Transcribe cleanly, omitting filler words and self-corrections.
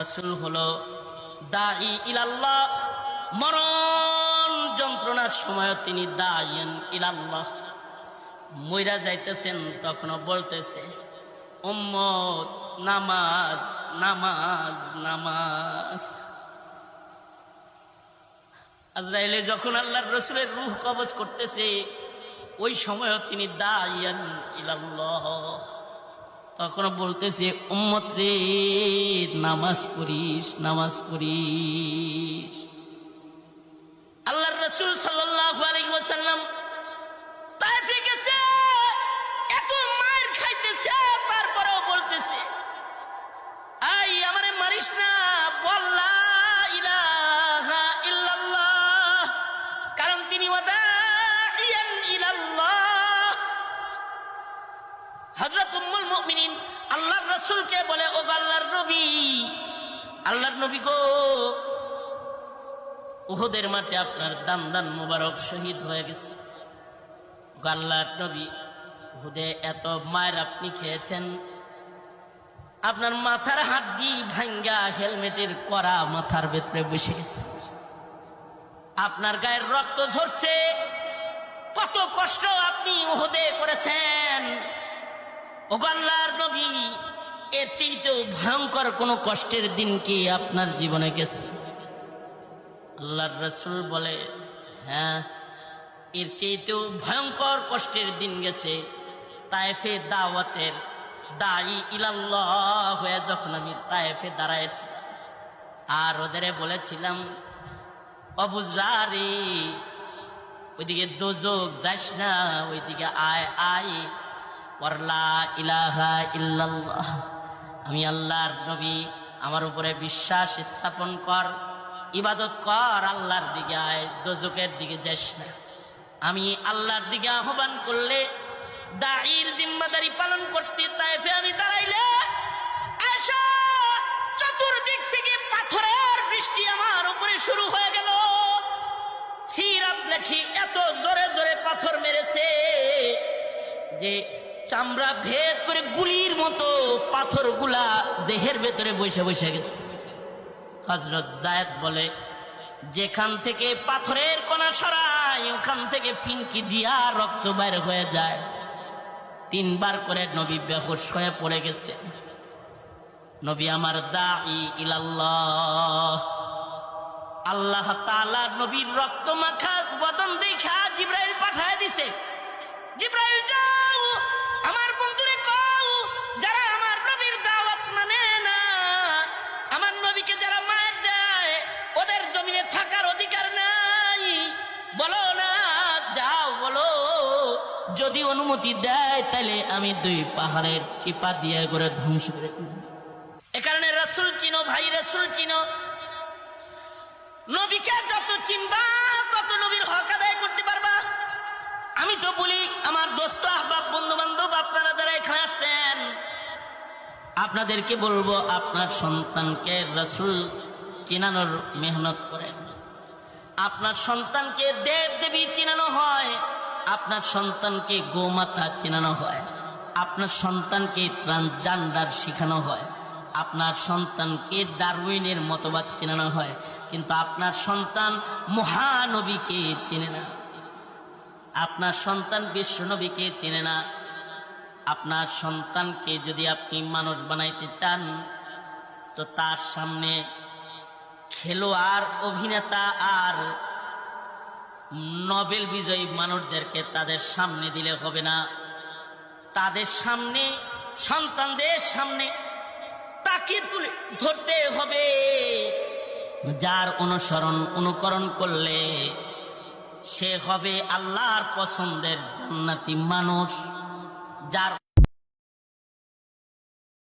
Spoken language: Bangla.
রাসূল হলো দাঈ ইলাল্লাহ, মরণ যন্ত্রণার সময় তিনি দাঈন ইলাল্লাহ। মইরা যাইতেছেন তখনও বলতেছে, উম্মত নামাজ নামাজ নামাজ। আজরাইলে যখন আল্লাহর রাসূলের রূহ কবজ করতেছে, ওই সময়ও তিনি দাঈন ইলাল্লাহ। তখন বলতেছে, উম্মত রে নামাজ পড়িস নামাজ পড়িস। আল্লাহর রাসূল সাল্লাল্লাহু আলাইহি ওয়াসাল্লাম তায়েফে গেছে, এত মার খাইতেছে, তারপরেও বলতেছে, আই আমারে মারিস না, বল লা ইলাহা ইল্লাল্লাহ, কারণ তিনি ওয়াদাইয়ান ইলাল্লাহ। হযরত উম্মুল মুমিনিন আল্লাহর রাসূলকে বলে, ও আল্লাহর নবী, আল্লাহর নবী গো, উহুদের মাঠে আপনার দান দান মুবারক শহীদ হয়ে গেছে। আল্লাহর নবী, উহুদে এত মায়ের আপনি খেয়েছেন, আপনার মাথার হাড্ডি ভাঙ্গা হেলমেটের করা মাথার ভেতরে বসে গেছে, আপনার গায়ের রক্ত ঝরছে, কত কষ্ট আপনি উহুদে করেছেন। ও আল্লাহর নবী, এর চেয়েও ভয়ঙ্কর কোন কষ্টের দিন কি আপনার জীবনে গেছে? আল্লাহর রাসূল বলে, হ্যাঁ, এর চেয়েও ভয়ঙ্কর কষ্টের দিন গেছে। তায়েফে দাওয়াতের দাঈ ইলাল্লাহ হয়ে যখন আমি তায়েফে দাঁড়াইছিলাম, আর ওদের বলেছিলাম, অবুজরা রে, ওইদিকে দোজক যাস না, ওইদিকে আয় আয়, লা ইলাহা ইল্লাল্লাহ, আমি আল্লাহর নবী, আমার উপরে বিশ্বাস স্থাপন কর, ইবাদত কর, আল্লাহর দিকে আয়, দোজকের দিকে যাস না। আমি আল্লাহর দিকে আহ্বান করলে, দাঈর জিম্মাদারি পালন করতে তায়েফে আমি দাঁড়াইলে, আয়েশা চতুর্দিক থেকে পাথরের বৃষ্টি আমার উপরে শুরু হয়ে গেল। সিরাত লেখি, এত জোরে জোরে পাথর মেরেছে যে চামড়া ভেদ করে গুলির মতো পাথরগুলা দেহের ভেতরে বসে বসে গেছে। হযরত যায়েদ বলে, যেখান থেকে পাথরের কণা সরায় ওখান থেকে ফিনকি দিয়া রক্ত বাইর হয়ে যায়। 3 বার করে নবী বেহুশ হয়ে পড়ে গেছে। নবী আমার দাঈ ইলাল্লাহ। আল্লাহ তাআলা নবীর রক্ত মাখা বদন দেখা জিবরাইল পাঠায় দিছে, জিবরাইল যাও আমার বন্ধুরে কও, যারা আমার নবীর দাওয়াত মানে না, আমার নবীকে যারা মার দেয়, ওদের জমিনে থাকার অধিকার নাই, বলো না, যাও বলো, যদি অনুমতি দেয় তাহলে আমি 2 পাহাড়ের চিপা দিয়ে করে ধ্বংস করে দেব। এ কারণে রাসূল চিনো ভাই, রাসূল চিনো। নবীকে যত চিনবা তত নবীর হক আদায় করতে পারবা। আমি তো বলি, আমার দোস্ত আহবাব বন্ধু বান্ধব, আপনারা যারা এখানে আসছেন, আপনাদেরকে বলবো, আপনার সন্তানকে রাসূল চিনানোর মেহনত করেন। আপনার সন্তানকে দেব দেবী চিনানো হয়, আপনার সন্তানকে গোমাতা চিনানো হয়, আপনার সন্তানকে ট্রান্সজেন্ডার শেখানো হয়, আপনার সন্তানকে ডারউইনের মতবাদ চিনানো হয়, কিন্তু আপনার সন্তান মহানবীকে চেনে না, আপনার সন্তান বিশ্ব নবীকে চেনে না। আপনার সন্তানকে যদি আপনি মানুষ বানাইতে চান, তো তার সামনে খেলোয়াড়, অভিনেতা আর নোবেল বিজয়ী মানুষদেরকে তাদের সামনে দিলে হবে না। তাদের সামনে, সন্তানদের সামনে তাকে তুলে ধরতে হবে, যার অনুকরণ করলে সে হবে আল্লাহর পছন্দের জান্নাতি মানুষ, যার